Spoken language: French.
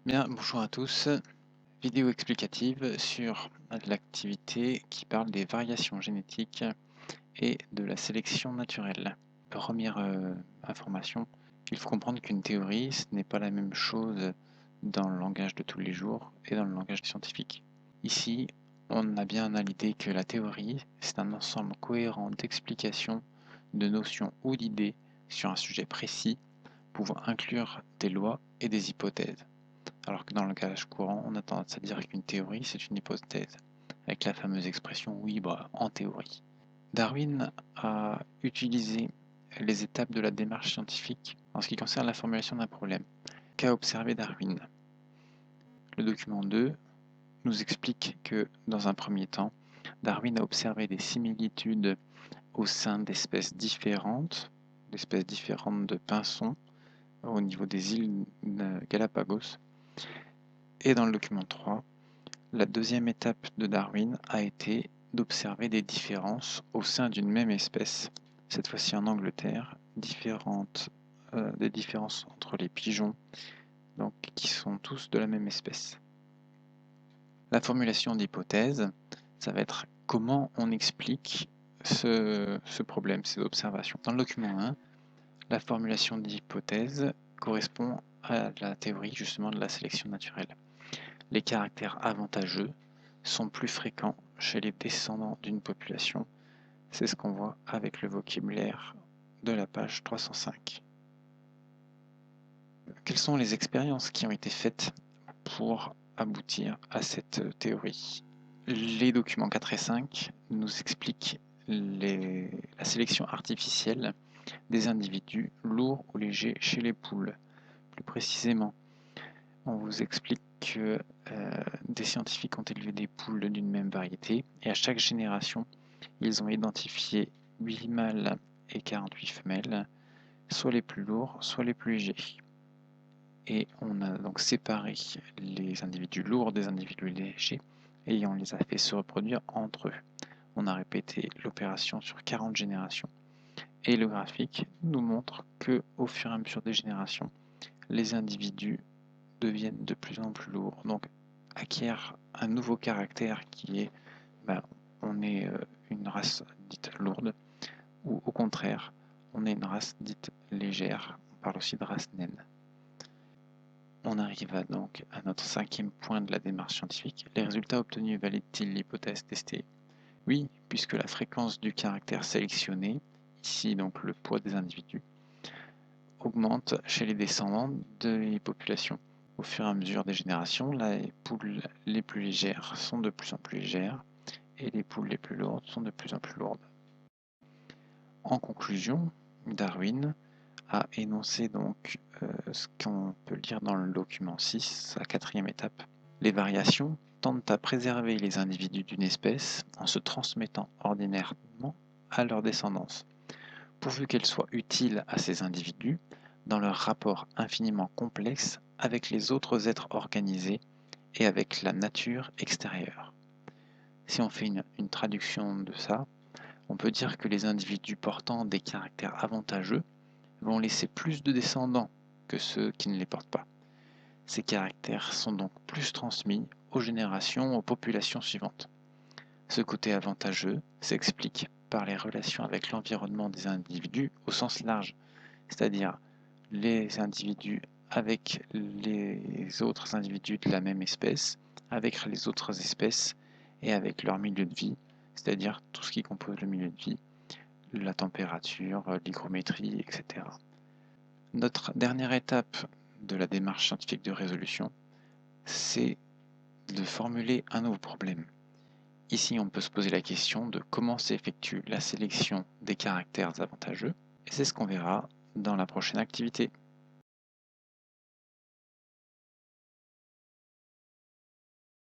Bien, bonjour à tous. Vidéo explicative sur l'activité qui parle des variations génétiques et de la sélection naturelle. Première information, il faut comprendre qu'une théorie, ce n'est pas la même chose dans le langage de tous les jours et dans le langage scientifique. Ici, on a bien à l'idée que la théorie, c'est un ensemble cohérent d'explications, de notions ou d'idées sur un sujet précis, pouvant inclure des lois et des hypothèses. Alors que dans le langage courant, on a tendance à dire qu'une théorie, c'est une hypothèse, avec la fameuse expression oui, bah, en théorie. Darwin a utilisé les étapes de la démarche scientifique en ce qui concerne la formulation d'un problème. Qu'a observé Darwin? Le document 2 nous explique que, dans un premier temps, Darwin a observé des similitudes au sein d'espèces différentes de pinsons au niveau des îles Galapagos. Et dans le document 3, la deuxième étape de Darwin a été d'observer des différences au sein d'une même espèce, cette fois-ci en Angleterre, des différences entre les pigeons, donc, qui sont tous de la même espèce. La formulation d'hypothèse, ça va être comment on explique ce problème, ces observations. Dans le document 1, la formulation d'hypothèse correspond à la théorie justement de la sélection naturelle. Les caractères avantageux sont plus fréquents chez les descendants d'une population. C'est ce qu'on voit avec le vocabulaire de la page 305. Quelles sont les expériences qui ont été faites pour aboutir à cette théorie? Les documents 4 et 5 nous expliquent la sélection artificielle des individus lourds ou légers chez les poules. Plus précisément, on vous explique que des scientifiques ont élevé des poules d'une même variété et à chaque génération, ils ont identifié 8 mâles et 48 femelles, soit les plus lourds, soit les plus légers. Et on a donc séparé les individus lourds des individus légers et on les a fait se reproduire entre eux. On a répété l'opération sur 40 générations. Et le graphique nous montre que au fur et à mesure des générations, les individus deviennent de plus en plus lourds, donc acquièrent un nouveau caractère qui est on est une race dite lourde, ou au contraire, on est une race dite légère. On parle aussi de race naine. On arrive donc à notre cinquième point de la démarche scientifique. Les résultats obtenus valident-ils l'hypothèse testée? Oui, puisque la fréquence du caractère sélectionné, ici donc le poids des individus, augmente chez les descendants des populations. Au fur et à mesure des générations, les poules les plus légères sont de plus en plus légères et les poules les plus lourdes sont de plus en plus lourdes. En conclusion, Darwin a énoncé donc ce qu'on peut lire dans le document 6, sa quatrième étape. Les variations tendent à préserver les individus d'une espèce en se transmettant ordinairement à leur descendance, pourvu qu'elles soient utiles à ces individus dans leur rapport infiniment complexe avec les autres êtres organisés et avec la nature extérieure. Si on fait une traduction de ça, on peut dire que les individus portant des caractères avantageux vont laisser plus de descendants que ceux qui ne les portent pas. Ces caractères sont donc plus transmis aux générations, aux populations suivantes. Ce côté avantageux s'explique par les relations avec l'environnement des individus au sens large, c'est-à-dire les individus avec les autres individus de la même espèce, avec les autres espèces et avec leur milieu de vie, c'est-à-dire tout ce qui compose le milieu de vie, la température, l'hygrométrie, etc. Notre dernière étape de la démarche scientifique de résolution, c'est de formuler un nouveau problème. Ici, on peut se poser la question de comment s'effectue la sélection des caractères avantageux, et c'est ce qu'on verra dans la prochaine activité.